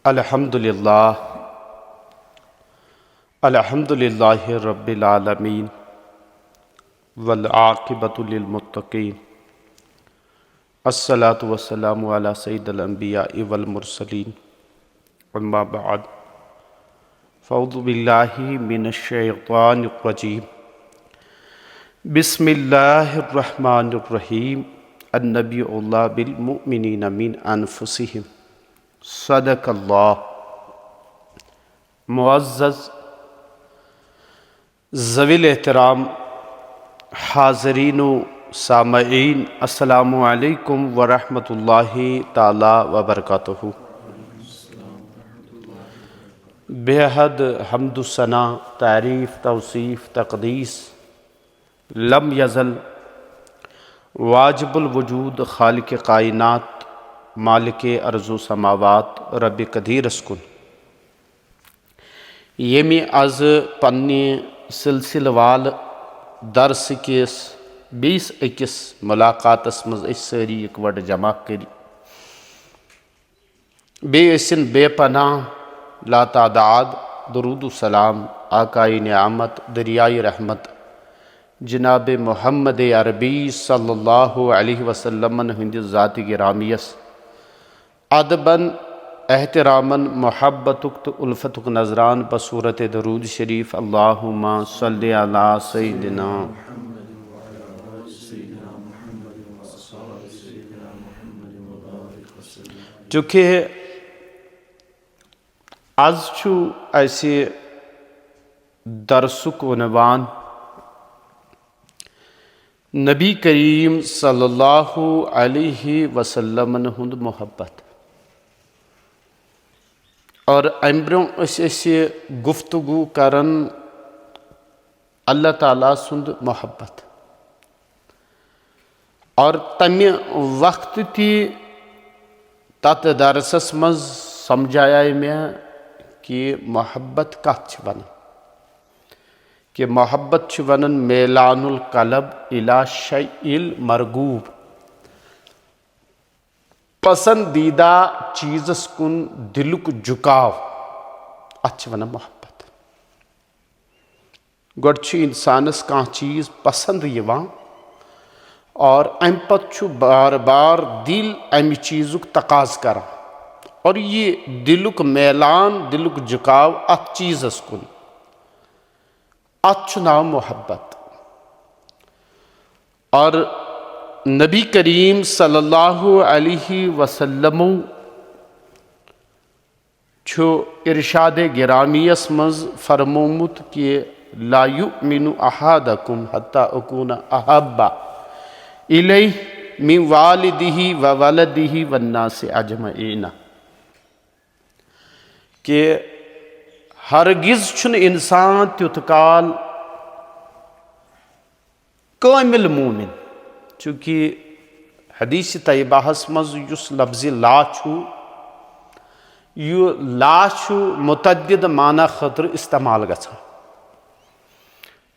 الحمدللہ رب العالمین والعاقبۃ للمتقین الصلاۃ والسلام علی سید الانبیاء والمرسلین اما بعد فاعوذ باللہ من الشیطان الرجیم بسم اللہ الرحمن الرحیم النبی اولیٰ بالمؤمنین من انفسہم صدق اللہ۔ معزز ذوی الاحترام حاضرین و سامعین، السلام علیکم ورحمۃ اللہ تعالی وبرکاتہ۔ بے حد حمد و ثنا، تعریف، توصیف، تقدیس لم یزل واجب الوجود خالق کائنات مالک ارض و سماوات رب قدیر اسکن یمی از پنی سلسل وال درس کس بیس اکس ملاقاتس مز ساری اکوٹ جمع کری بیسن بے پناہ لا تعداد درود و سلام آقائے نعمت دریائے رحمت جناب محمد عربی صلی اللہ علیہ وسلم ہند ذات گرامیس ادباً احتراماً محبتک الفتک نظران بصورت درود شریف اللہم صلی علی سیدنا چونکہ آز چھو ایسے درسک عنوان نبی کریم صلی اللہ علیہ وسلم ہند محبت، اور امبروں اسے گفتگو کرن اللہ تعالیٰ سند محبت، اور تمہ وقت تی تات درسس مز سمجھایا میں کہ محبت کت چھ ونان، کہ محبت چھ ونان میلان القلب الی شیء المرغوب، پسندیدہ چیزس کن دلک جھکاو، اتھ ونان محبت۔ گوڑ چھ انسانس کان چیز پسند یوان اور ام پت چھ بار بار دل ام چیزک تقاض کران، اور یہ دلک میلان دلک جھکاو ات چیزس کن، ات چھ ناو محبت۔ اور نبی کریم صلی اللہ علیہ وسلم چھو ارشاد گرامیس مز فرمومت کہ لا یؤمن احدکم حتی اکون احب الیہ من والدہ وولدہ والناس اجمعین، کہ ہرگز چھن انسان تیت کال کامل مومن، چونکہ حدیث طیبہ مز یس لفظ لا چھو، یہ لا چھو متعدد معنی خطر استعمال گژھان۔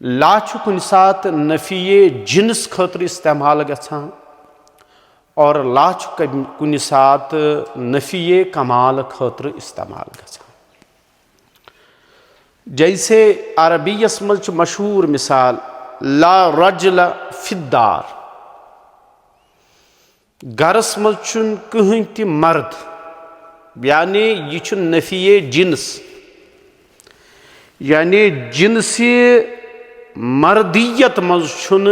لا چھو کن سات نفی جنس خطر استعمال گژھان، اور لا چھو کن سات نفی کمال خطر استعمال گژھان۔ جیسے عربیس مز چھو مشہور مثال لا رجل فی الدار، گرس مز چھن کہیں تی مرد، یعنی یہ چھن نفی جنس، یعنی جنسی مردیت مز چھن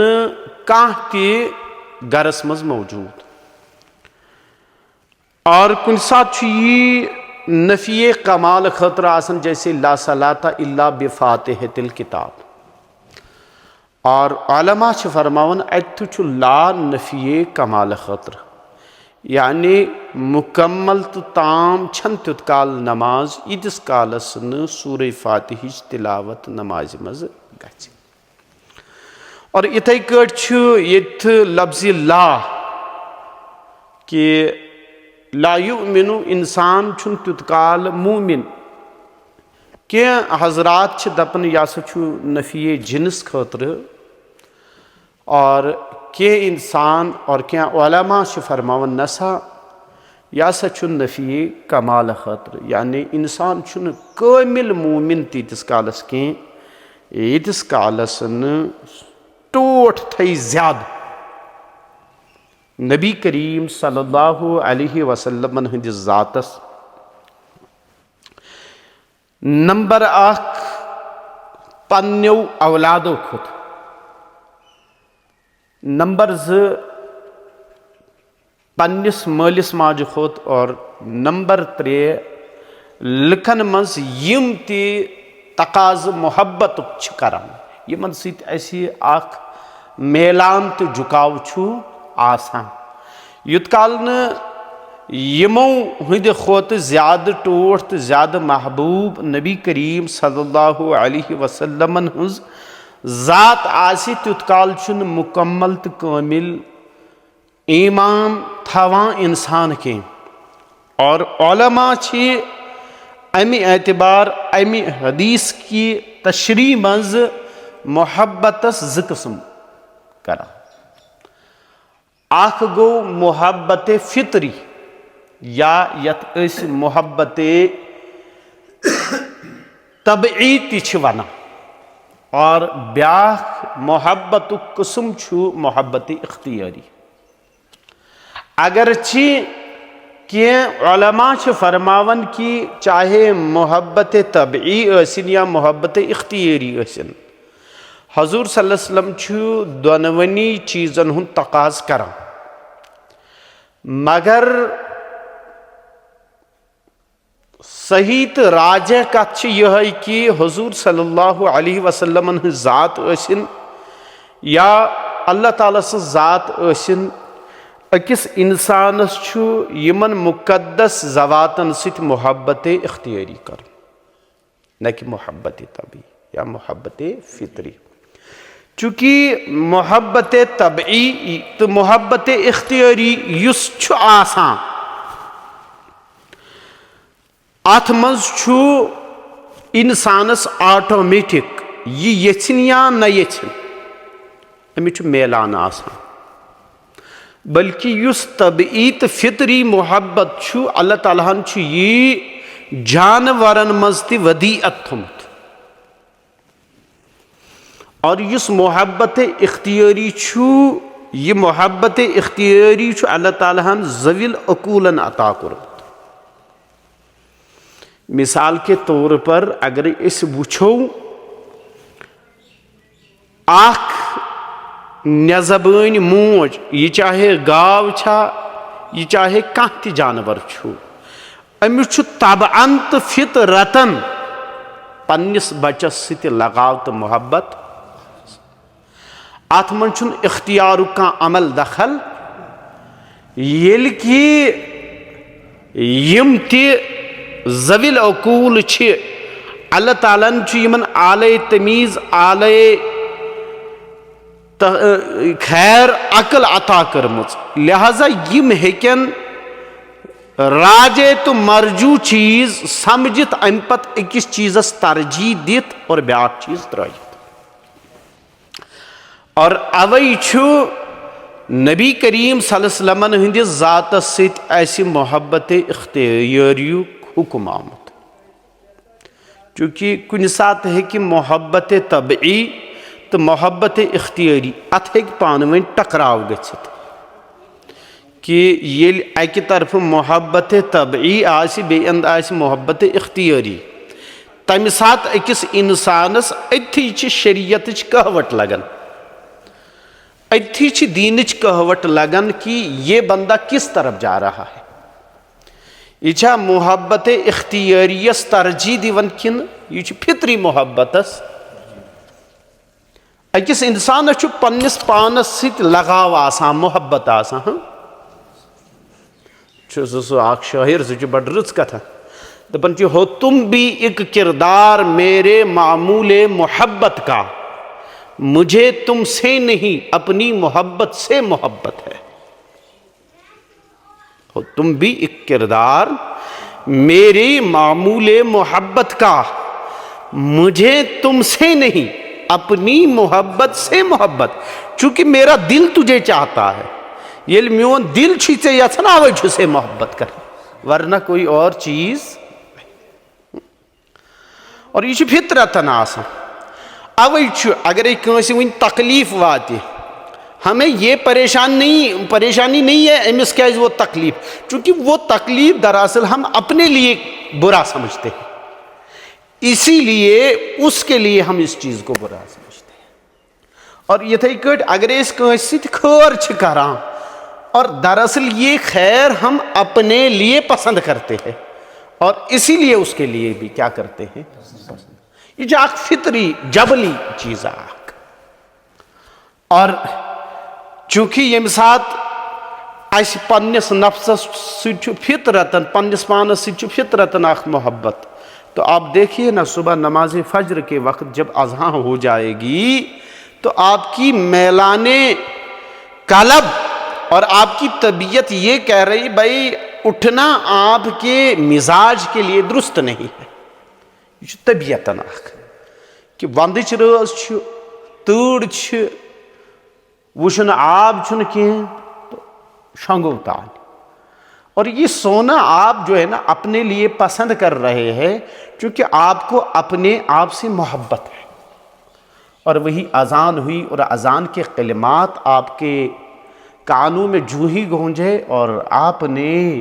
کان تی گرس مز موجود، اور کن ساتھ چھو یہ نفی کمال خطر آسن، جیسے لا صلاۃ الا بفاتحۃ الکتاب، اور علماء چھ فرماون اتھ چھو لا نفی کمال خطر، یعنی مکمل تو تام چھن تیت کال نماز ایدس کالس ن سورہ فاتحہ تلاوت نماز مز گژھِ۔ اور اتھے کٹ چھو یت لفظ لا، کہ لا یؤمن انسان چھن تیت کال مومن، کہ حضرات چھ دپن یا سا چھو نفی جنس خطر، اور کہ انسان اور کیا علماء چھ فرماون نسا یہ ہسا چھُ نفی کمال خاطر، یعنی انسان چھُنہٕ کامل مومن تیٖتِس کالس کینٛہہ ییٖتِس کالس نہٕ ٹوٹھ تھٲے زیادٕ نبی کریم صلی اللہ علیہ وسلمن ہندِس ذاتس نمبر اکھ پننیو اولادو کھۄتہٕ، نمبر زٕ پننس مٲلِس ماجہِ کھۄتہٕ، اور نمبر ترٛےٚ لُکن منٛز یِم تہِ تقاضہٕ محبتُک چھِ کران، یِمن سۭتۍ اَسہِ اکھ میلان تہٕ جُکاو چھُ آسان، یوٚت کال نہٕ یِمو ہٕنٛدِ کھۄتہٕ زیادٕ ٹوٹھ تہٕ زیادٕ محبوٗب نبی کریم صلی اللہ علیہ وسلمن ہٕنٛز ذات آسہِ تیُتھ کال چھُنہٕ مُکمل تہٕ کٲمل ایمان تھاوان انسان کینٛہہ، اور علماء چھِ امہِ اعتبار امہِ حدیث کی تشریح منٛز محبتس زٕ قٕسم کران، اکھ گوٚو محبت فطری یا یتھ أسۍ محبت طبعی تہِ چھِ ونان، اور بیاکھ محبتُک قٕسم چھُ محبت اختیٲری۔ اگرچہ کینٛہہ علماء چھِ فرماون کہ چاہے محبت طبعی ٲسِن یا محبت اختیٲری ٲسِن، حضور صلی اللہ علیہ وسلم چھُ دۄنوٕنی چیٖزن ہُنٛد تقاضہٕ کران، مگر صحیح تہٕ راجح کتھ چھِ یِہے کہ حضور صلی اللہ علیہ وسلمن ہٕنٛز ذات ٲسِن یا اللہ تعالیٰ سٕنٛز ذات ٲسِن، أکِس انسانس چھُ یِمن مقدس ذواتن سۭتۍ محبت اختیٲری کرُن، نہ کہ محبت طبعی یا محبت فطری، چونکہ محبت طبعی تہٕ محبت اختیٲری یُس چھُ آسان اتھ منٛز چھُ انسانس آٹومیٹک یہِ یژھِنۍ یا نہ یژھِنۍ أمِس چھُ میلان آسان، بلکہ یُس طبعی تہٕ فطری محبت چھُ اللہ تعالیٰ ہن چھُ یی جانورن منٛز تہِ ودیعت تھوٚمُت، اور یُس محبت اختیٲری چھُ یہِ محبت اختیٲری چھُ اللہ تعالیٰ ہن ذوی العقوٗلن عطا کوٚرمُت۔ مثال کے طور پر اگر أسۍ وٕچھو اکھ مےٚ زبٲنۍ موج، یہِ چاہے گاو چھا یہِ چاہے کانٛہہ تہِ جانور چھُ، أمِس چھُ طبعن تہٕ فطرتن پننس بچس سۭتۍ لگاو تہٕ محبت، اتھ منٛز چھُنہٕ اختیارُک کانٛہہ عمل دخل، ییٚلہِ کہِ یِم تہِ ذوی العقوٗل چھِ اللہ تعالیٰ ہن چھُ یِمن آلے تمیٖز آلے خیر عقل عطا کٔرمٕژ، لہذا یِم ہیٚکن راجے تہٕ مرجوٗ چیٖز سمجھِتھ امہِ پتہٕ أکِس چیٖزس ترجیح دِتھ اور بیٛاکھ چیٖز ترٲیِتھ، اور اوے چھُ نبی کریم صلی اللہ علیہ وسلمن ہٕنٛدِس ذاتس سۭتۍ اسہِ محبت اختیٲریُک حُکم آمُت، چونکہ کُنہِ ساتہٕ ہیٚکہِ محبت طبعی تہٕ محبت اختیٲری اتھ ہیٚکہِ پانہٕ ؤنۍ ٹکراو گٔژھِتھ، کہ ییٚلہِ اکہِ طرفہٕ محبت طبعی آسہِ بیٚیہِ انٛدٕ آسہِ محبت اختیٲری، تمہِ ساتہٕ أکِس انسانس أتھی چھِ شریعتٕچ کہوٹ لگان، أتھی چھِ دیٖنٕچ کہوٹ لگان کہ یہ بندہ کس طرف جا رہا ہے، یہ چھا محبت اختیٲریَس ترجیح دِوان کِنہٕ یہ چھُ فطری محبتس، أکِس انسانس چھُ پننس پانس سۭتۍ لگاو آسان محبت آسان، چھُ سُہ اکھ شٲعر سُہ چھُ بڑٕ رٕژ کتھا دپان چھُ ہو تم بھی ایک کردار میرے معمول محبت کا، مجھے تم سے نہیں اپنی محبت سے محبت ہے، ہو تم بھی ایک کردار میرے معمول محبت کا، مجھے تم سے نہیں اپنی محبت سے محبت، چونکہ میرا دل تجھے چاہتا ہے، یل میون دل چھی ژے یژھان اوے چھُسے محبت کر ورنہ کوئی اور چیز. اور یہ فطرتن آسان اوے اگرے کٲنٛسہِ وٕنۍ تکلیف واتہِ ہمیں یہ پریشانی نہیں ہے امس کیازِ وہ تکلیف, چونکہ وہ تکلیف دراصل ہم اپنے لیے برا سمجھتے ہیں, اسی لیے اس کے لیے ہم اس چیز کو برا سمجھتے ہیں. اور یتھے کٹ اگر اس کٲنٛسہِ سۭتۍ خیر چھِ کران اور دراصل یہ خیر ہم اپنے لیے پسند کرتے ہیں اور اسی لیے اس کے لیے بھی کیا کرتے ہیں, یہ جو اک فطری جبلی چیز اک. اور چونکہ یم سات اس پنس نفسس سۭتۍ فطرتن پنس پانس سۭتۍ فطرتن اخ محبت, تو آپ دیکھیے نا صبح نماز فجر کے وقت جب اذان ہو جائے گی تو آپ کی میلان قلب اور آپ کی طبیعت یہ کہہ رہی بھائی اٹھنا آپ کے مزاج کے لیے درست نہیں ہے. یہ طبیعتن اخ کہ وندچ رٲژ چھِ تۭر چھِ وچھن آب چھُنہٕ کینٛہہ تو شنگو تان. اور یہ سونا آپ جو ہے نا اپنے لیے پسند کر رہے ہیں چونکہ آپ کو اپنے آپ سے محبت ہے. اور وہی اذان ہوئی اور اذان کے کلمات آپ کے کانوں میں جو ہی گونجے اور آپ نے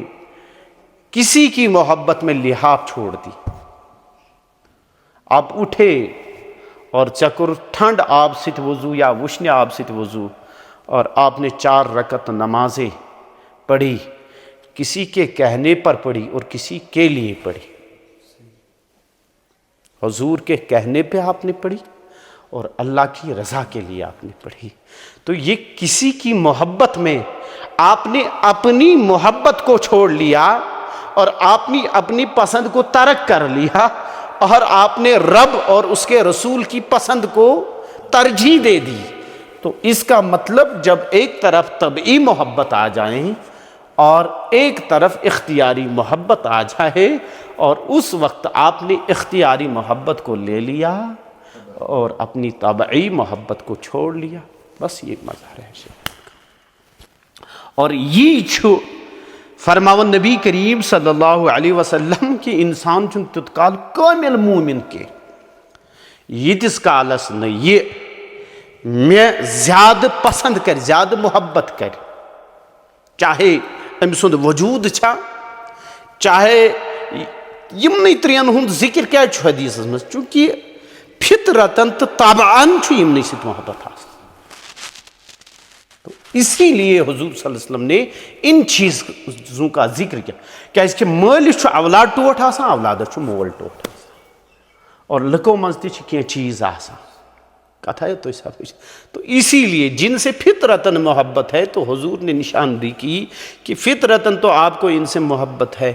کسی کی محبت میں لحاظ چھوڑ دی. آپ اٹھے اور چکر ٹھنڈ آب سۭتۍ وضو یا وشنہ آب سۭتۍ وضو اور آپ نے 4 رکعت نمازیں پڑھی, کسی کے کہنے پر پڑھی اور کسی کے لیے پڑھی. حضور کے کہنے پہ آپ نے پڑھی اور اللہ کی رضا کے لیے آپ نے پڑھی. تو یہ کسی کی محبت میں آپ نے اپنی محبت کو چھوڑ لیا اور آپ نے اپنی پسند کو ترک کر لیا اور آپ نے رب اور اس کے رسول کی پسند کو ترجیح دے دی. تو اس کا مطلب جب ایک طرف طبعی محبت آ جائیں اور ایک طرف اختیاری محبت آ جائے اور اس وقت آپ نے اختیاری محبت کو لے لیا اور اپنی طبعی محبت کو چھوڑ لیا, بس یہ مظہر ہے. اور یہ چھو فرماون نبی کریم صلی اللہ علیہ وسلم کی انسان چھن تتکال کامل مومن کے یتس کالس نہ یہ میں زیادہ پسند کر زیادہ محبت کر, چاہے ام سند وجود چھا چاہے یمنی ترین ہند ذکر کیا چھو حدیث میں, چونکہ فطرتن تو طبعاً چھو یمنی ست محبت آسان. تو اسی لیے حضور صلی اللہ علیہ وسلم نے ان چیزوں کا ذکر کیا کہ اس کے مالس چھو اولاد ٹوٹ آسان اولاد چھو مول ٹوٹ آسان اور لکو منزتی چھو کیا چیز آسان کہتا ہے. تو اسی لیے جن سے فطرتن محبت ہے تو حضور نے نشاندہی کی کہ فطرتن تو آپ کو ان سے محبت ہے,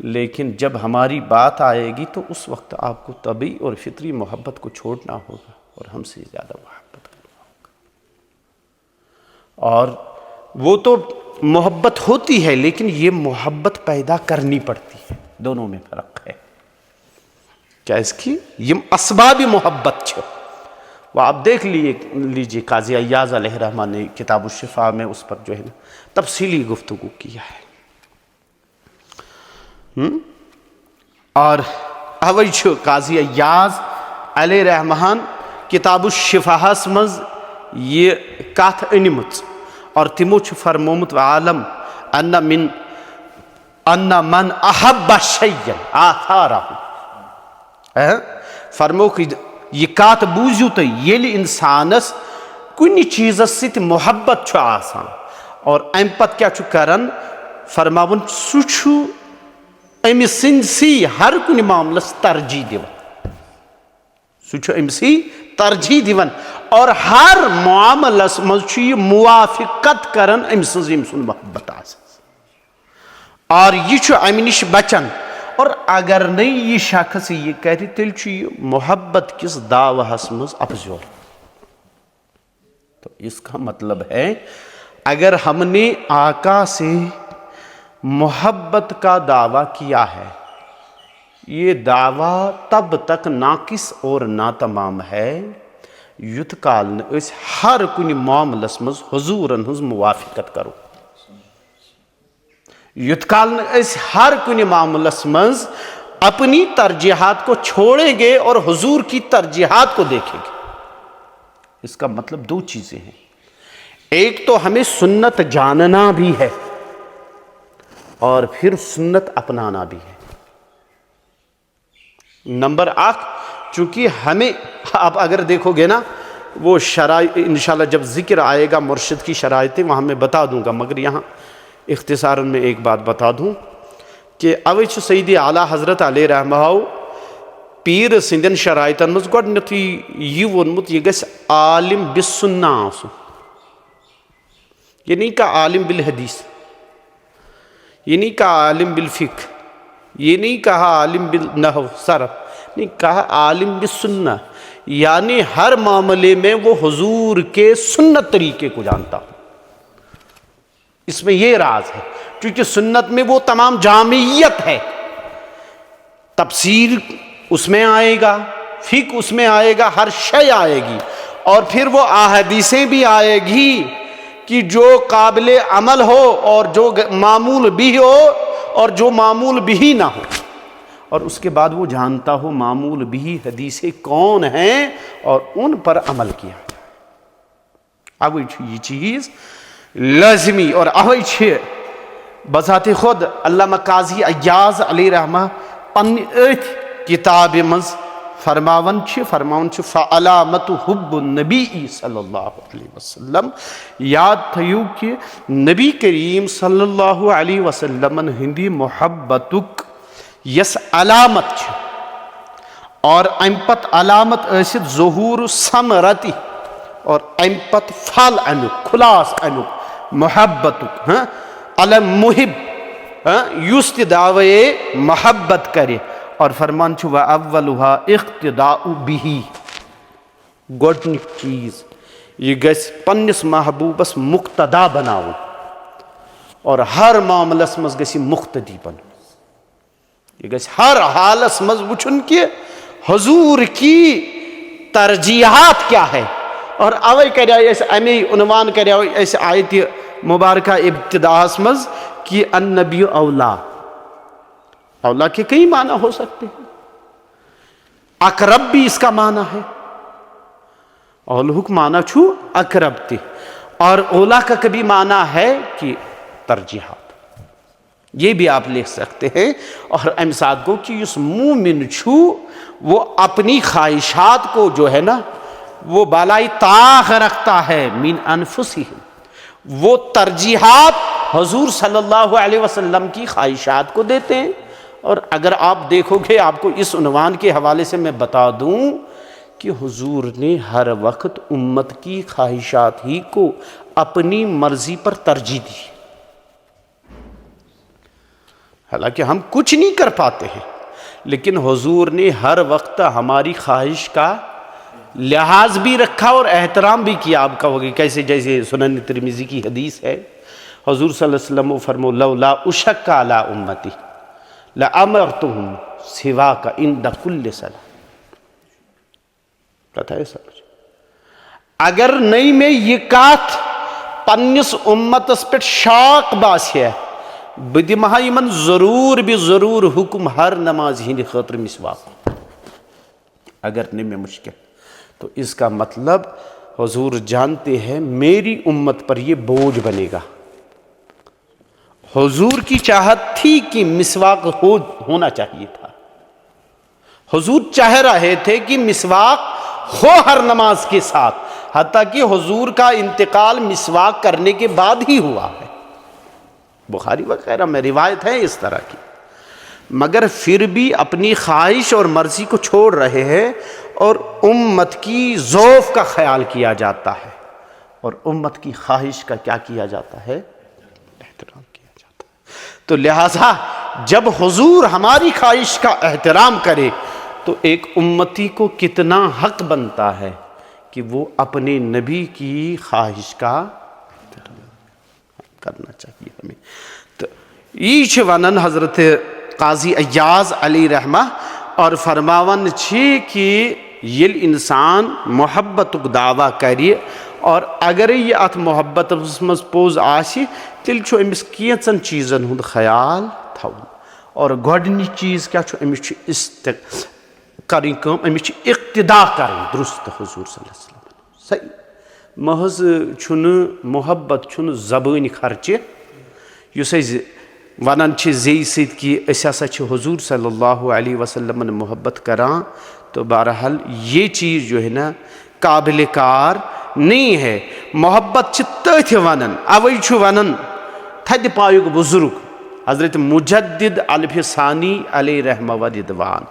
لیکن جب ہماری بات آئے گی تو اس وقت آپ کو طبعی اور فطری محبت کو چھوڑنا ہوگا اور ہم سے زیادہ محبت کرنا ہوگا. اور وہ تو محبت ہوتی ہے لیکن یہ محبت پیدا کرنی پڑتی ہے, دونوں میں فرق ہے. کیا اس کی یہ اسباب محبت چھو وہ آپ دیکھ لیجئے قاضی ایاز علیہ الرحمہ نے کتاب الشفاء میں اس پر جو ہے نا تفصیلی گفتگو کیا ہے. اور اوے چھو قاضی ایاز علیہ الرحمہ کتاب الشفاء مز یہ کات انمت اور تمو چھ فرمومت عالم ان من احب شیئا آثارہ فرمو کہ یہ کات بوزیو تو یل انسانس کنی چیزس ست محبت چھو آسان اور ام پت کیا چھو کرن فرماون سو چھو امی سنسی ہر کنی معاملس ترجیح دیون, سو چھو امسی ترجیح دیون اور ہر معاملس مز یہ موافقت کرن ام سن محبت آسان اور یہ چھو امی نش بچن. اور اگر نہیں یہ شخص یہ کہتی تیل چھو یہ محبت کس دعوہس مز افزور. تو اس کا مطلب ہے اگر ہم نے آقا سے محبت کا دعویٰ کیا ہے یہ دعویٰ تب تک ناقص اور ناتمام ہے یُتھ کال نہٕ أسۍ ہر کُنہِ معاملس منٛز حضوٗرن ہٕنٛز موافقت کرو، یُتھ کال نہٕ أسۍ ہر کُنہِ معاملس منٛز اپنی ترجیحات کو چھوڑیں گے اور حضور کی ترجیحات کو دیکھیں گے۔ اس کا مطلب دو چیزیں ہیں، ایک تو ہمیں سنت جاننا بھی ہے اور پھر سنت اپنانا بھی ہے۔ نمبر 1، چونکہ ہمیں آپ اگر دیکھو گے نا وہ شرائط انشاءاللہ جب ذکر آئے گا مرشد کی شرائطیں وہاں میں بتا دوں گا، مگر یہاں اختصاراً میں ایک بات بتا دوں کہ اوے چھُ سیدی اعلیٰ حضرت علیہ رحمہ پیٖر سٕنٛدٮ۪ن شرائطن منٛز گۄڈٕنیتھٕے یہِ ووٚنمُت یہِ گژھِ عالم بالسنہ آسُن، یہ نہیں کہا عالم بالحدیث، یہ نہیں کہا عالم بالفقہ، یہ نہیں کہا عالم بالنحو صرف، نہیں کہا عالم بالسنہ، یعنی ہر معاملے میں وہ حضور کے سنت طریقے کو جانتا ہو۔ اس میں یہ راز ہے، کیونکہ سنت میں وہ تمام جامعیت ہے، تفسیر اس میں آئے گا، فقہ اس میں آئے گا، ہر شے آئے گی، اور پھر وہ احادیثیں بھی آئے گی کہ جو قابل عمل ہو اور جو معمول بھی ہو اور جو معمول بھی نہ ہو، اور اس کے بعد وہ جانتا ہو معمول بھی حدیثیں کون ہیں اور ان پر عمل کیا جائے۔ اب یہ چیز لازمی، اور اوے چھ بذات خود علامہ قاضی ایاز علیہ رحمہ پننہِ أتھۍ کتابہِ منٛز فرماون چھِ فعلامت حب النبی صلی اللہ علیہ وسلم، یاد تھٲیِو کہ نبی کریم صلی اللہ علیہ وسلمن ہندی محبتُک یس علامت چھِ، اور امہِ پتہٕ علامت ٲسِتھ ظہوٗر ثمرتی، اور امہِ پتہٕ پھل امیُک، خلاص امیُک محبتُک، المحب یُس تہِ دعوے محبت کرِ، اور فرمان چھُ وَأَوَّلُهَا اِقْتِدَاءُ بِهِ، گۄڈنیُک چیٖز یہِ گژھِ پننِس محبوٗبس مقتدا بناوُن اور ہر معاملس منٛز گژھِ یہِ مقتدی بنُن، یہ گژھِ ہر حالس منٛز وٕچھُن کہ حضور کی ترجیحات کیا ہے، اور اوے کریو اسہِ امی عنوان کریو اسہِ آیتہِ مبارکہ ابتداءس منٛز کہ النبی اولا، اولا کے کئی معنی ہو سکتے ہیں، اقرب بھی اس کا معنی ہے، اولہک معنی چھو اقرب تہ، اور اولا کا کبھی معنی ہے کہ ترجیحات، یہ بھی آپ لکھ سکتے ہیں۔ اور ام ساتھ گو کہ اس مومن چھو وہ اپنی خواہشات کو جو ہے نا وہ بالائی طاق رکھتا ہے من انفسہم، وہ ترجیحات حضور صلی اللہ علیہ وسلم کی خواہشات کو دیتے ہیں۔ اور اگر آپ دیکھو گے آپ کو اس عنوان کے حوالے سے میں بتا دوں کہ حضور نے ہر وقت امت کی خواہشات ہی کو اپنی مرضی پر ترجیح دی، حالانکہ ہم کچھ نہیں کر پاتے ہیں، لیکن حضور نے ہر وقت ہماری خواہش کا لحاظ بھی رکھا اور احترام بھی کیا۔ آپ کہو گے کیسے؟ جیسے سنن ترمذی کی حدیث ہے، حضور صلی اللہ علیہ وسلم فرمو لولا اشق علی امتی لامرتہم سواک عند کل صلاۃ، کتھا ہے سمجھ؟ اگر نئی میں یہ کات پنس امتس پہ شاق باسے بہ دمہا یمن ضرور بھی ضرور حکم ہر نماز ہند خاطر مسواک، اگر نہیں میں مشکل، تو اس کا مطلب حضور جانتے ہیں میری امت پر یہ بوجھ بنے گا۔ حضور کی چاہت تھی کہ مسواک ہونا چاہیے تھا، حضور چاہ رہے تھے کہ مسواک ہو ہر نماز کے ساتھ، حتیٰ کہ حضور کا انتقال مسواک کرنے کے بعد ہی ہوا ہے، بخاری وغیرہ میں روایت ہے اس طرح کی، مگر پھر بھی اپنی خواہش اور مرضی کو چھوڑ رہے ہیں، اور امت کی ذوف کا خیال کیا جاتا ہے، اور امت کی خواہش کا کیا کیا جاتا ہے؟ احترام کیا جاتا ہے۔ تو لہٰذا جب حضور ہماری خواہش کا احترام کرے تو ایک امتی کو کتنا حق بنتا ہے کہ وہ اپنے نبی کی خواہش کا کرنا چاہیے ہمیں۔ تو یہ ونن حضرت قاضی ایاز علی رحمہ، اور فرماون چھ کہ یل انسان محبت دعویٰ کری اور اگر یہ ات محبت مز پوز آسی تیل چھو امس کینچن چیزن ہند خیال تھاون اور گۄڈنِچ چیز کیا چھو امس کریں کام امس اقتدا کریں درست حضور صلی اللہ علیہ وسلم صحیح محض چھن محبت چھن زبان خرچہ یس ونان زی سید کہ اس ہسا چھ حضور صلی اللہ علیہ وسلم محبت کران تو بہرحال یہ چیز جو ہے نا قابل کار نہیں ہے محبت تھی ونان اوے چھ ونان تھد پایک بزرگ حضرت مجدد الفسانی علیہ رحمہ و رضوان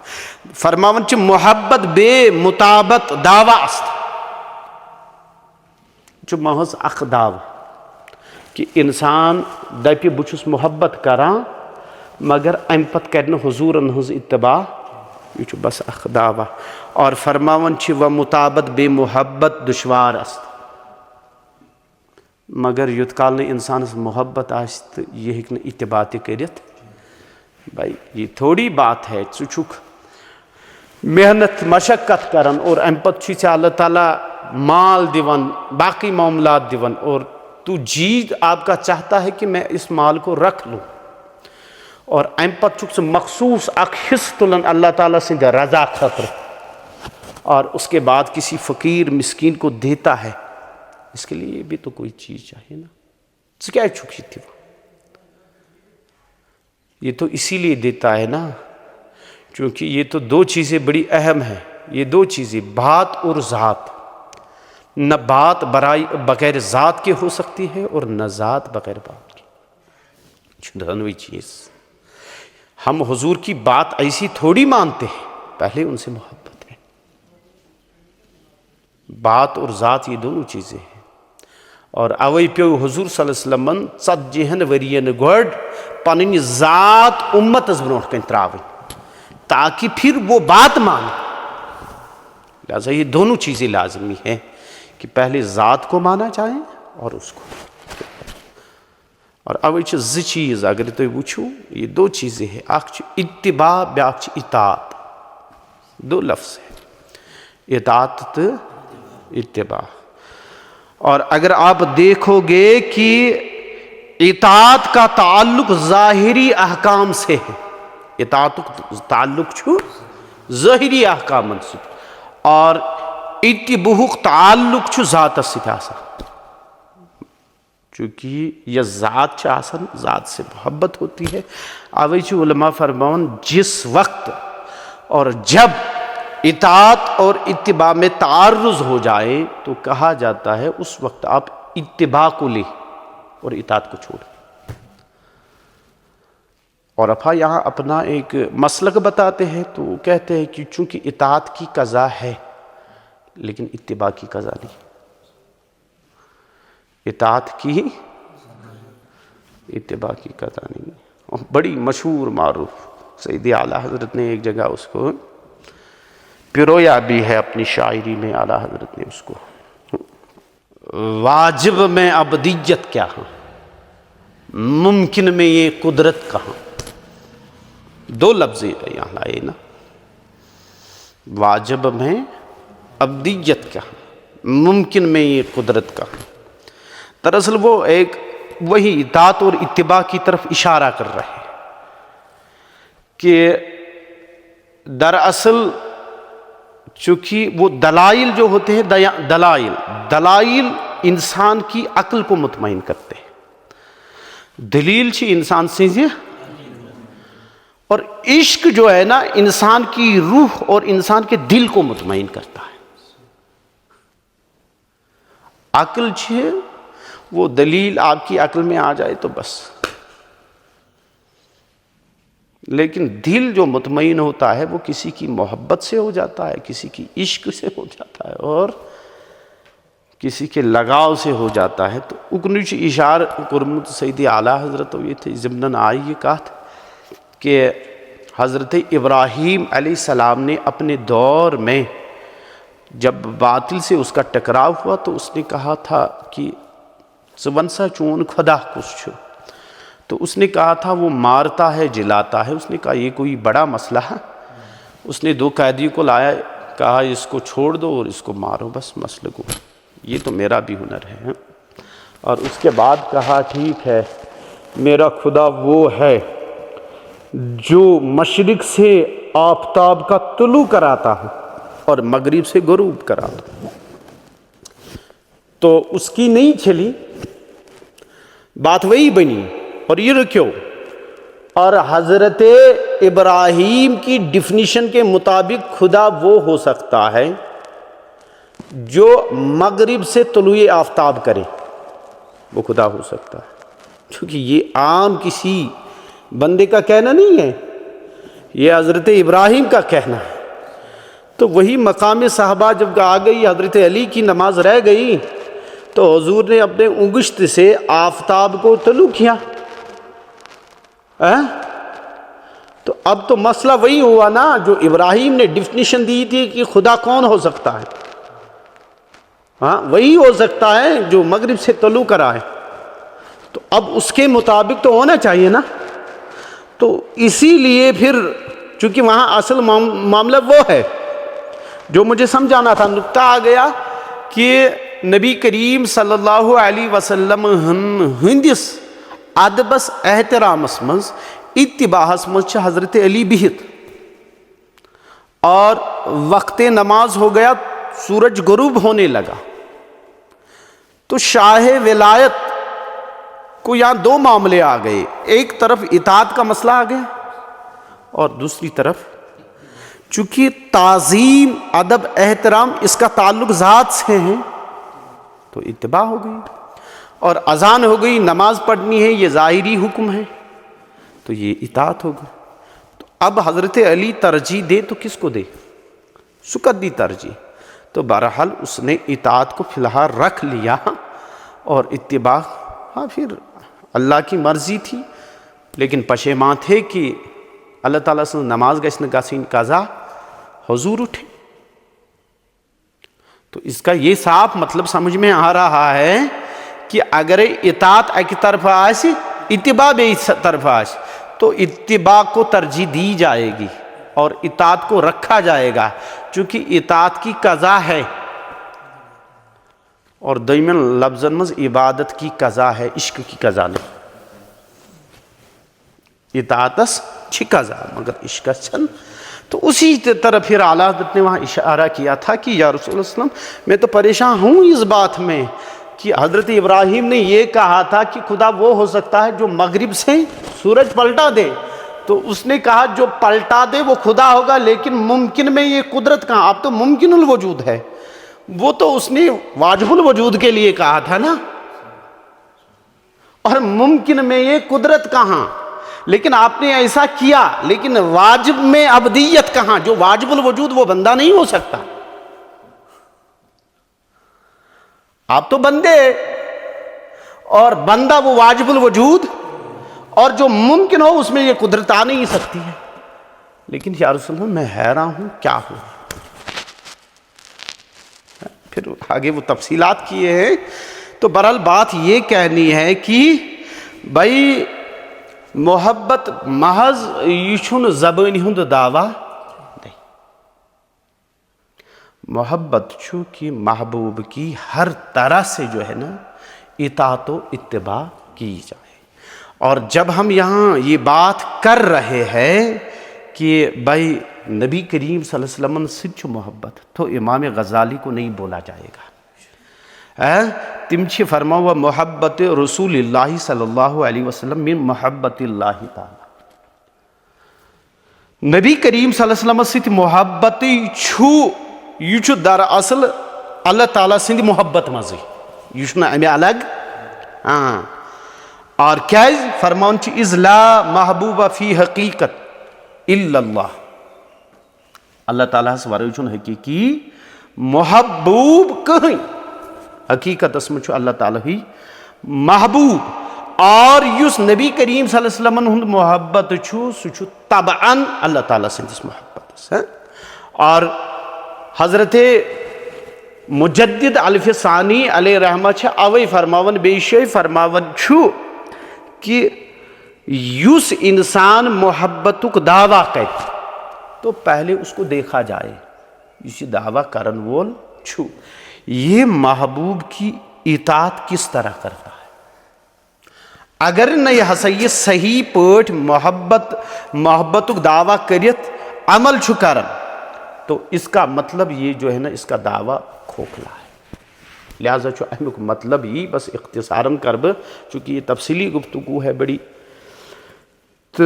فرماون چھ محبت بے مطابت دعویٰ است چھ محض اخ دعویٰ کہ انسان دپہ بچس محبت کران مگر ام پت کرن حضورن ہز اتباع یہ بس اخ دعویٰ اور فرماون چھ و مطابت بے محبت دشوار است مگر یوت کال نے انسانس محبت آس تو یہ ہیکہ اتباع تہ کرت بھائی یہ تھوڑی بات ہے ژٕ چھُکھ محنت مشقت کران اور ام پتہ چھ ژےٚ اللہ تعالیٰ مال دیوان باقی معاملات دیوان اور تو جی آپ کا چاہتا ہے کہ میں اس مال کو رکھ لوں اور ام پتہ چھُکھ ژٕ مخصوص اکھ حصہ تلان اللہ تعالیٰ سند رضا خاطر اور اس کے بعد کسی فقیر مسکین کو دیتا ہے اس کے لیے بھی تو کوئی چیز چاہیے نا ژٕ کیازِ چھُکھ یہ دِوان یہ تو اسی لیے دیتا ہے نا چونکہ یہ تو دو چیزیں بڑی اہم ہیں یہ دو چیزیں بات اور ذات نہ بات بغیر ذات کے ہو سکتی ہے اور نہ ذات بغیر بات کی دونوں چیز ہم حضور کی بات ایسی تھوڑی مانتے ہیں پہلے ان سے محبت ہے بات اور ذات یہ دونوں چیزیں ہیں اور اوے پیو حضور صلی اللہ علیہ وسلم 40 ورین گۄڈ پنن ذات امتس برونٹ کن تراوٕنۍ تاکہ پھر وہ بات مان لہذا یہ دونوں چیزیں لازمی ہیں کہ پہلے ذات کو مانا چاہیں اور اس کو اور اوے چھ زٕ چیز اگر تُہۍ وٕچھو یہ دو چیزیں ہیں اکھ چھ اتباع بیاکھ چھ اطاعت دو لفظ ہیں اطاعت تو اتباع اور اگر آپ دیکھو گے کہ اطاعت کا تعلق ظاہری احکام سے ہے اطاعت تعلق چھو ظاہری احکام سے اور اتباع تعلق چھو ذات سے چونکہ یہ ذات چھ آسان ذات سے محبت ہوتی ہے اوے چھ علماء فرماون جس وقت اور جب اطاعت اور اتباع میں تعارض ہو جائے تو کہا جاتا ہے اس وقت آپ اتباع کو لیں اور اطاعت کو چھوڑیں اور افا یہاں اپنا ایک مسلک بتاتے ہیں تو کہتے ہیں کہ چونکہ اطاعت کی قضا ہے لیکن اتباع کی قضا نہیں اطاعت کی اتباع کی قضا نہیں بڑی مشہور معروف سیدی اعلیٰ حضرت نے ایک جگہ اس کو پرویا بھی ہے اپنی شاعری میں اعلیٰ حضرت نے اس کو واجب میں ابدیت کیا ہاں ممکن میں یہ قدرت کہاں دو لفظ یہاں لائے نا واجب میں ابدیت کیا ممکن میں یہ قدرت کہاں دراصل وہ ایک وہی اطاعت اور اتباع کی طرف اشارہ کر رہے ہیں کہ دراصل چونکہ وہ دلائل جو ہوتے ہیں دلائل انسان کی عقل کو مطمئن کرتے ہیں دلیل چھ انسان سے اور عشق جو ہے نا انسان کی روح اور انسان کے دل کو مطمئن کرتا ہے عقل چھ وہ دلیل آپ کی عقل میں آ جائے تو بس لیکن دل جو مطمئن ہوتا ہے وہ کسی کی محبت سے ہو جاتا ہے کسی کی عشق سے ہو جاتا ہے اور کسی کے لگاؤ سے ہو جاتا ہے تو اکنچ اشار قرمت سیدی اعلیٰ حضرت یہ تھے ضمناً آئی یہ کہا تھا کہ حضرت ابراہیم علیہ السلام نے اپنے دور میں جب باطل سے اس کا ٹکراؤ ہوا تو اس نے کہا تھا کہ ونسا چون خدا کس چھو تو اس نے کہا تھا وہ مارتا ہے جلاتا ہے اس نے کہا یہ کوئی بڑا مسئلہ ہے اس نے 2 قیدیوں کو لایا کہا اس کو چھوڑ دو اور اس کو مارو، بس مسئلہ کو، یہ تو میرا بھی ہنر ہے۔ اور اس کے بعد کہا ٹھیک ہے، میرا خدا وہ ہے جو مشرق سے آفتاب کا طلوع کراتا ہے اور مغرب سے غروب کراتا ہے۔ تو اس کی نہیں چلی، بات وہی بنی، اور یہ رکھو، اور حضرت ابراہیم کی ڈیفینیشن کے مطابق خدا وہ ہو سکتا ہے جو مغرب سے طلوع آفتاب کرے، وہ خدا ہو سکتا ہے، کیونکہ یہ عام کسی بندے کا کہنا نہیں ہے، یہ حضرت ابراہیم کا کہنا ہے۔ تو وہی مقام صحابہ جب آ گئی، حضرت علی کی نماز رہ گئی تو حضور نے اپنے انگشت سے آفتاب کو طلوع کیا۔ تو اب تو مسئلہ وہی ہوا نا جو ابراہیم نے ڈیفینیشن دی تھی کہ خدا کون ہو سکتا ہے، وہی ہو سکتا ہے جو مغرب سے طلوع کرائے، تو اب اس کے مطابق تو ہونا چاہیے نا۔ تو اسی لیے پھر چونکہ وہاں اصل معاملہ وہ ہے جو مجھے سمجھانا تھا، نقطہ آ گیا کہ نبی کریم صلی اللہ علیہ وسلم ہندس ادبس احترامس مز اتباعس مز حضرت علی بہت، اور وقت نماز ہو گیا، سورج غروب ہونے لگا، تو شاہ ولایت کو یہاں دو معاملے آ گئے، ایک طرف اطاعت کا مسئلہ آ گیا اور دوسری طرف چونکہ تعظیم ادب احترام اس کا تعلق ذات سے ہے تو اتباع ہو گئی، اور اذان ہو گئی، نماز پڑھنی ہے، یہ ظاہری حکم ہے تو یہ اطاعت ہو گئی۔ تو اب حضرت علی ترجیح دے تو کس کو دے؟ سکت دی ترجیح، تو بہرحال اس نے اطاعت کو فی الحال رکھ لیا، اور اتباع پھر اللہ کی مرضی تھی، لیکن پشیمان تھے کہ اللہ تعالیٰ سے نماز گژھن گژھن قضا، حضور اٹھے۔ تو اس کا یہ صاف مطلب سمجھ میں آ رہا ہے کہ اگر اطاعت ایک طرف آئے اتباع بے طرف آئے تو اتباع کو ترجیح دی جائے گی اور اطاعت کو رکھا جائے گا، چونکہ اطاعت کی قضا ہے، اور دیمن لفظن مز عبادت کی قضا ہے، عشق کی قضا نہیں۔ اطاعتس چھ قضا مگر عشق چھن۔ تو اسی طرح پھر اعلیٰ حضرت نے وہاں اشارہ کیا تھا کہ یا رسول اللہ صلی اللہ علیہ وسلم میں تو پریشان ہوں اس بات میں کہ حضرت ابراہیم نے یہ کہا تھا کہ خدا وہ ہو سکتا ہے جو مغرب سے سورج پلٹا دے، تو اس نے کہا جو پلٹا دے وہ خدا ہوگا، لیکن ممکن میں یہ قدرت کہاں؟ اب تو ممکن الوجود ہے، وہ تو اس نے واجب الوجود کے لیے کہا تھا نا، اور ممکن میں یہ قدرت کہاں؟ لیکن آپ نے ایسا کیا، لیکن واجب میں ابدیت کہاں؟ جو واجب الوجود وہ بندہ نہیں ہو سکتا، آپ تو بندے، اور بندہ وہ واجب الوجود، اور جو ممکن ہو اس میں یہ قدرت آ نہیں سکتی ہے۔ لیکن یا رسول اللہ میں حیران ہوں کیا ہوں۔ پھر آگے وہ تفصیلات کیے ہیں، تو بہرحال بات یہ کہنی ہے کہ بھائی محبت محض یہ چھن زبانی ہند دعویٰ نہیں، محبت چونکہ محبوب کی ہر طرح سے جو ہے نا اطاعت و اتباع کی جائے۔ اور جب ہم یہاں یہ بات کر رہے ہیں کہ بھائی نبی کریم صلی اللہ علیہ وسلم سے جو محبت، تو امام غزالی کو نہیں بولا جائے گا۔ تم چھ فرما ہوا محبت رسول اللہ صلی اللہ علیہ وسلم من محبت اللہ تعالی، نبی کریم صلی اللہ علیہ وسلم سے محبت یہ چھو در اصل اللہ تعالیٰ سے محبت مزی، یہ چھو نا امی الگ اور کیا فرماؤن چھ از لا محبوب فی حقیقت الا اللہ، اللہ تعالیٰ سے وارو چھو حقیقی محبوب کہیں، حقیقت اسم چھو اللہ تعالیٰ ہی محبوب، اور یس نبی کریم صلی اللہ علیہ وسلم محبت چھو سو چھو طبعاً اللہ تعالیٰ سے جس محبت سے۔ اور حضرت مجدد الف ثانی علیہ رحمہ چھا اوئی فرماون بیشی فرماون چھو کہ یس انسان محبت کو دعویٰ کہتے تو پہلے اس کو دیکھا جائے، یہ دعویٰ کرن وول چھو یہ محبوب کی اطاعت کس طرح کر رہا ہے. اگر نہ یہ ہسا یہ صحیح پٲٹھۍ محبتک دعویٰ کرت عمل چھُ کرن تو اس کا مطلب یہ جو ہے نا اس کا دعویٰ کھوکھلا ہے. لہذا چھُ امیُک مطلب یہ بس اختصاراً کر بہٕ چونکہ یہ تفصیلی گفتگو ہے بڑی تو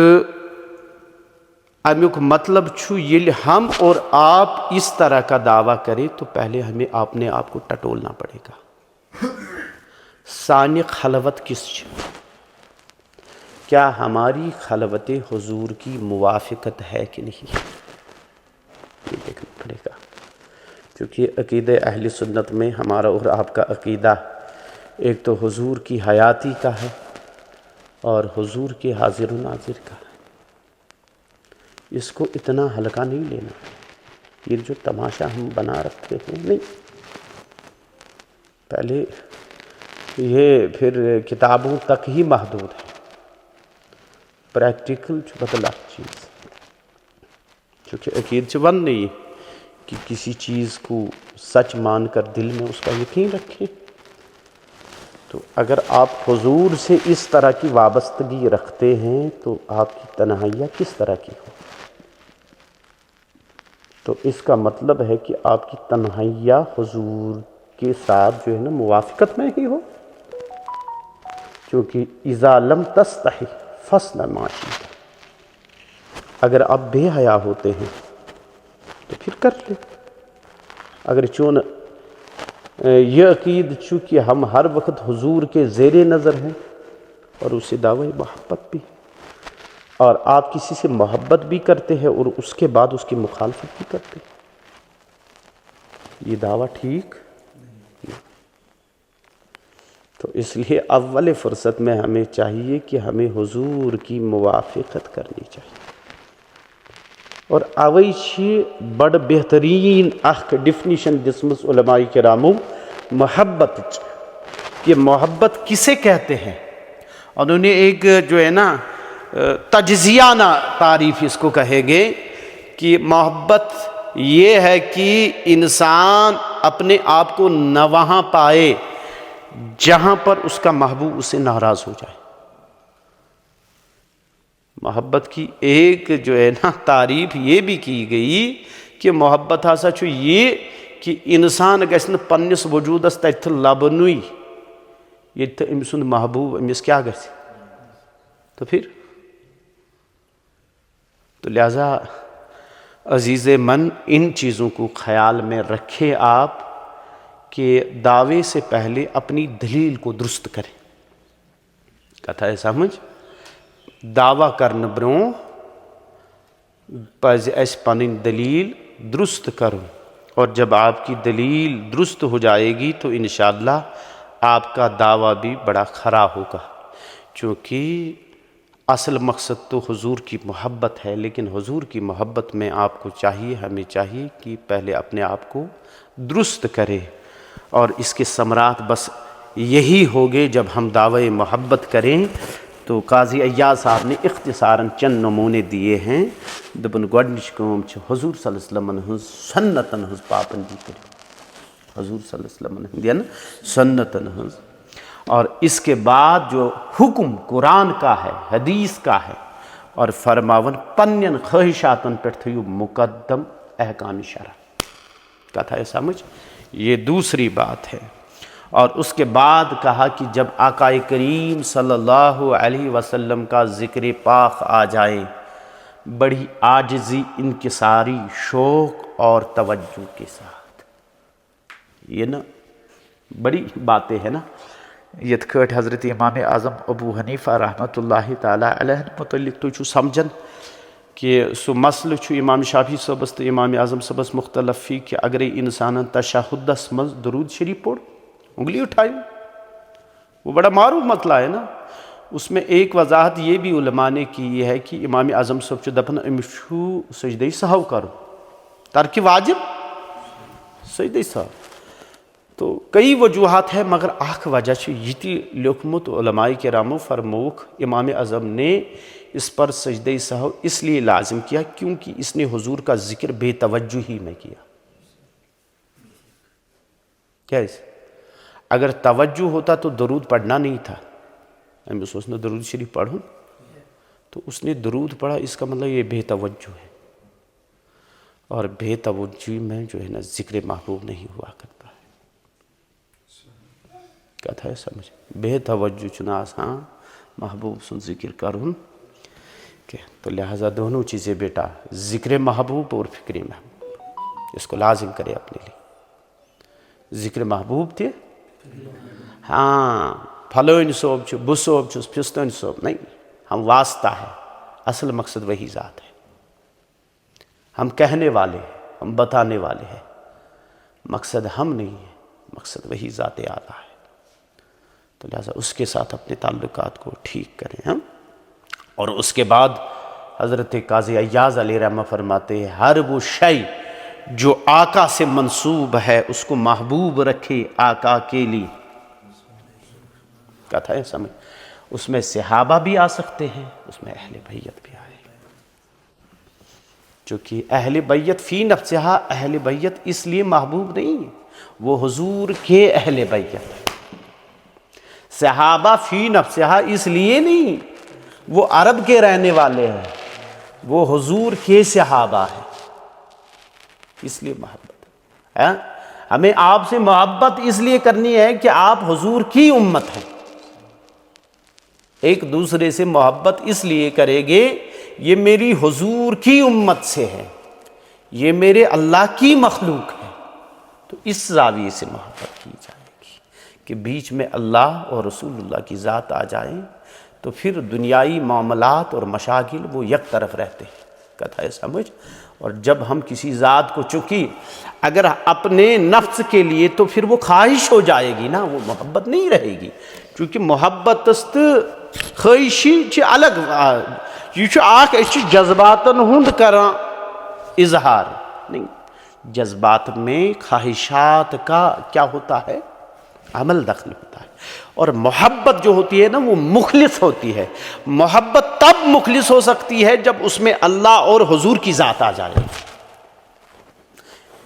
امیُک مطلب چھُ ییٚلہِ ہم اور آپ اس طرح کا دعویٰ کریں تو پہلے ہمیں اپنے آپ کو ٹٹولنا پڑے گا. سانہِ خلوت کس چھِ؟ کیا ہماری خلوت حضور کی موافقت ہے کہ نہیں یہ دیکھنا پڑے گا. کیونکہ عقیدہ اہل سنت میں ہمارا اور آپ کا عقیدہ ایک تو حضور کی حیاتی کا ہے اور حضور کے حاضر و ناظر کا ہے. اس کو اتنا ہلکا نہیں لینا. یہ جو تماشا ہم بنا رکھتے ہیں نہیں، پہلے یہ پھر کتابوں تک ہی محدود ہے. پریکٹیکل بدلا چیز چونکہ عقید ون نہیں کہ کسی چیز کو سچ مان کر دل میں اس کا یقین رکھیں. تو اگر آپ حضور سے اس طرح کی وابستگی رکھتے ہیں تو آپ کی تنہائیاں کس طرح کی ہو؟ تو اس کا مطلب ہے کہ آپ کی تنہائیاں حضور کے ساتھ جو ہے نا موافقت میں ہی ہو. کیونکہ اذا لم تستحی فصنع ما شئت، اگر آپ بے حیا ہوتے ہیں تو پھر کر لیں. اگر چون یہ عقید چونکہ ہم ہر وقت حضور کے زیر نظر ہیں اور اسے دعوی محبت بھی اور آپ کسی سے محبت بھی کرتے ہیں اور اس کے بعد اس کی مخالفت بھی کرتے ہیں، یہ دعویٰ ٹھیک نہیں. تو اس لیے اول فرصت میں ہمیں چاہیے کہ ہمیں حضور کی موافقت کرنی چاہیے. اور اوے چھ بڑ بہترین اخ ڈیفینیشن دسمس علماء کرامو محبت کہ محبت کسے کہتے ہیں. انہوں نے ایک جو ہے نا تجزیانہ تعریف اس کو کہیں گے کہ محبت یہ ہے کہ انسان اپنے آپ کو نہ وہاں پائے جہاں پر اس کا محبوب اس سے ناراض ہو جائے. محبت کی ایک جو ہے نا تعریف یہ بھی کی گئی کہ محبت ہسا چھُ یہ کہ انسان گژھِ نہٕ پننس وجودس تتھ لبنُے ییٚتہِ أمۍ سُنٛد محبوب أمِس کیا گژھِ تو پھر. تو لہذا عزیز من ان چیزوں کو خیال میں رکھیں آپ کہ دعوے سے پہلے اپنی دلیل کو درست کریں. کتھا ہے سمجھ؟ دعویٰ کرنے بروں پز اس پنن دلیل درست کرو اور جب آپ کی دلیل درست ہو جائے گی تو انشاءاللہ آپ کا دعویٰ بھی بڑا کھرا ہوگا. چونکہ اصل مقصد تو حضور کی محبت ہے، لیکن حضور کی محبت میں آپ کو چاہیے ہمیں چاہیے کہ پہلے اپنے آپ کو درست کرے. اور اس کے ثمرات بس یہی ہوگے جب ہم دعوی محبت کریں. تو قاضی ایاز صاحب نے اختصاراً چند نمونے دیے ہیں. دپن گۄڈنِچ کٲم چھِ حضور صلی اللہ علیہ وسلم ہٕنٛز سنتن ہٕنٛز پابندی کٔرِو. حضور صلی اللہ علیہ وسلم ہٕنٛدٮ۪ن سنتن ہٕنٛز. اور اس کے بعد جو حکم قرآن کا ہے حدیث کا ہے اور فرماون پنن خواہشاتن پہ تھیو مقدم احکام شرع. کتھا ہے سمجھ؟ یہ دوسری بات ہے. اور اس کے بعد کہا کہ جب آقا کریم صلی اللہ علیہ وسلم کا ذکر پاک آ جائے بڑی عاجزی انکساری شوق اور توجہ کے ساتھ. یہ نا بڑی باتیں ہیں نا. یت کٹ حضرت امام اعظم ابو حنیفہ رحمۃ اللہ تعالیٰ علیہ متعلق تھی سمجھن کہ سو مسئلہ امام شافعی صبس تو امام اعظم صبس مختلف فی کہ اگر انسان تشہدس مز درود شریف پڑھ انگلی اٹھائی وہ بڑا معروف مسئلہ ہے نا. اس میں ایک وضاحت یہ بھی علماء نے کی ہے کہ امام اعظم صاحب چھُ دپان أمِس چھُ سجدہ سہو کرُن ترک واجب سجدہ سہو. تو کئی وجوہات ہیں مگر اخ وجہ چھُ یہ تہِ لیوکھمُت علماء کرامو فرموک امام اعظم نے اس پر سجدہ سہو اس لیے لازم کیا کیونکہ اس نے حضور کا ذکر بے توجہی میں کیا. کیسے؟ اگر توجہ ہوتا تو درود پڑھنا نہیں تھا. میں سوچنا درود شریف پڑھوں تو اس نے درود پڑھا، اس کا مطلب یہ بے توجہ ہے. اور بے توجہی میں جو ہے نا ذکر محبوب نہیں ہوا کرتا ہے. کہتا ہے سمجھ بے توجہ چنا آسان محبوب سن ذکر کروں کہ تو لہٰذا دونوں چیزیں بیٹا، ذکر محبوب اور فکر محبوب، اس کو لازم کرے اپنے لیے. ذکر محبوب تھے ہاں پھلوین صوب چھو بو صوب چھو پھستون صوب نہیں، ہم واسطہ ہے، اصل مقصد وہی ذات ہے. ہم کہنے والے ہیں، ہم بتانے والے ہیں، مقصد ہم نہیں ہے، مقصد وہی ذات اعلیٰ ہے. تو لہٰذا اس کے ساتھ اپنے تعلقات کو ٹھیک کریں ہم. اور اس کے بعد حضرت قاضی عیاض علیہ رحمہ فرماتے ہیں ہر وہ شے جو آقا سے منسوب ہے اس کو محبوب رکھے آقا کے لیے. کہتا ہے سمجھ اس میں صحابہ بھی آ سکتے ہیں، اس میں اہل بیت بھی آئے، چونکہ اہل بیت فی نفسہا اہل بیت اس لیے محبوب نہیں ہے، وہ حضور کے اہل بیت ہے. صحابہ فی نفسہا اس لیے نہیں، وہ عرب کے رہنے والے ہیں، وہ حضور کے صحابہ ہیں، اس لیے محبت ہے. ہمیں آپ سے محبت اس لیے کرنی ہے کہ آپ حضور کی امت ہیں. ایک دوسرے سے محبت اس لیے کرے گے یہ میری حضور کی امت سے ہے، یہ میرے اللہ کی مخلوق ہے، تو اس زاویے سے محبت کی جائے گی کہ بیچ میں اللہ اور رسول اللہ کی ذات آ جائیں تو پھر دنیائی معاملات اور مشاغل وہ یک طرف رہتے ہیں. کہتا ہے سمجھ. اور جب ہم کسی ذات کو چکی اگر اپنے نفس کے لیے تو پھر وہ خواہش ہو جائے گی نا، وہ محبت نہیں رہے گی. کیونکہ محبت است خواہشی چھ الگ یہ چھ آکھ اچھ جذباتن ہند کران اظہار نہیں. جذبات میں خواہشات کا کیا ہوتا ہے؟ عمل دخل ہوتا ہے. اور محبت جو ہوتی ہے نا وہ مخلص ہوتی ہے. محبت تب مخلص ہو سکتی ہے جب اس میں اللہ اور حضور کی ذات آ جائے.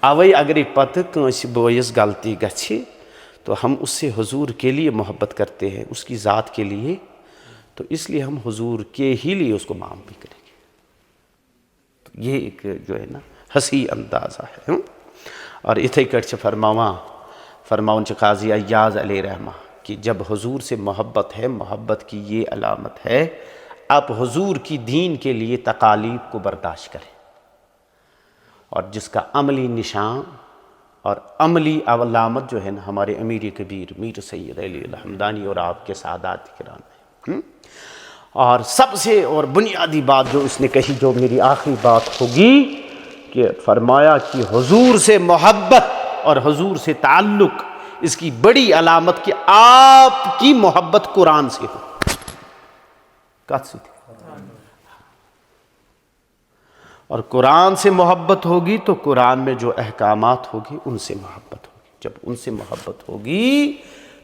اوئی اگر پتہ کنس بوئس غلطی گچھے تو ہم اس سے حضور کے لیے محبت کرتے ہیں، اس کی ذات کے لیے، تو اس لیے ہم حضور کے ہی لیے اس کو معاف بھی کریں گے. تو یہ ایک جو ہے نا ہنسی اندازہ ہے. اور اتھے کٹ فرماؤں چھ قاضی عیاض علیہ رحمہ کہ جب حضور سے محبت ہے، محبت کی یہ علامت ہے آپ حضور کی دین کے لیے تکالیف کو برداشت کریں. اور جس کا عملی نشان اور عملی علامت جو ہے نا ہمارے امیر کبیر میر سید علی الحمدانی اور آپ کے سادات کرام ہیں. اور سب سے اور بنیادی بات جو اس نے کہی جو میری آخری بات ہوگی کہ فرمایا کہ حضور سے محبت اور حضور سے تعلق اس کی بڑی علامت کہ آپ کی محبت قرآن سے ہو. کہت سے تھی اور قرآن سے محبت ہوگی تو قرآن میں جو احکامات ہوگی ان سے محبت ہوگی. جب ان سے محبت ہوگی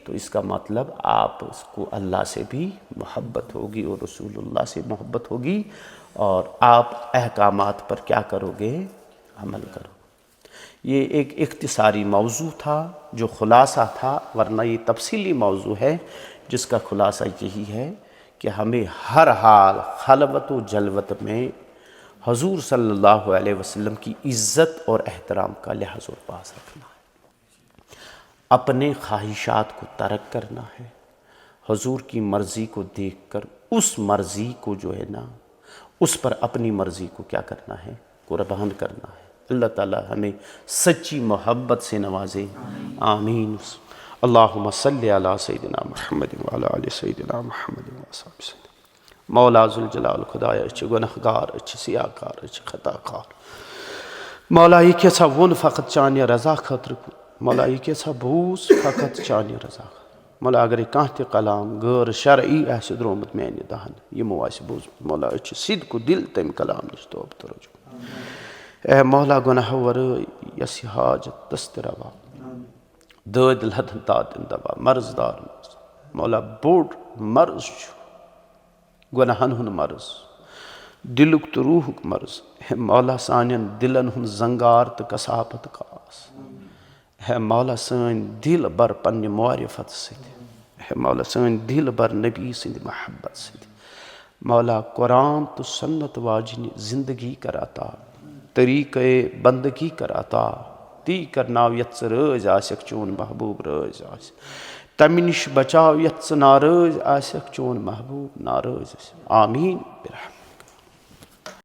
تو اس کا مطلب آپ اس کو اللہ سے بھی محبت ہوگی اور رسول اللہ سے محبت ہوگی اور آپ احکامات پر کیا کرو گے؟ عمل کرو. یہ ایک اختصاری موضوع تھا جو خلاصہ تھا، ورنہ یہ تفصیلی موضوع ہے جس کا خلاصہ یہی ہے کہ ہمیں ہر حال خلوت و جلوت میں حضور صلی اللہ علیہ وسلم کی عزت اور احترام کا لحاظ اور پاس رکھنا ہے. اپنے خواہشات کو ترک کرنا ہے، حضور کی مرضی کو دیکھ کر اس مرضی کو جو ہے نا اس پر اپنی مرضی کو کیا کرنا ہے؟ قربان کرنا ہے. اللہ تعالی ہمیں سچی محبت سے نوازے. آمین. اللہم صلی علی سیدنا محمد وعلی آل سیدنا محمد وصحبہ وسلم. مولا ذوالجلال خدایا اچھ گنہگار اچھ سیاکار اچھ خطاکار مولا یہ کیسا ون فقط چانی رضا خطر مولا یہ کیسا بوس فقط چانی رضا مولا اگر کانت کلام غیر شرعی ایسے درومت میانی دہن یہ مواسی بوز مولا اچھ صدق و دل تم کلام نش توب ترجو. اے مولا گناہ ور یس حاجت دست روا داد لدن تاتن دوا مرض دار مولا بوڑ مرض چھو گناہن ہن مرض دلک تو روحک مرض. اے مولا سانین دلن ہن زنگار تو کسافت کاس. ہے مولا سن دل بر پنہ معرفت ست، ہے مولا سن دل بر نبی سند محبت ست، مولا قرآن تو سنت واجن زندگی کر عطا، طریقہ بندگی کر عطا، تی کرناو یت رٲض آسک چون محبوب رٲض آس، تمہ نش بچاو یت ناراض آسک چون محبوب ناراض آس، آمین برحمتک۔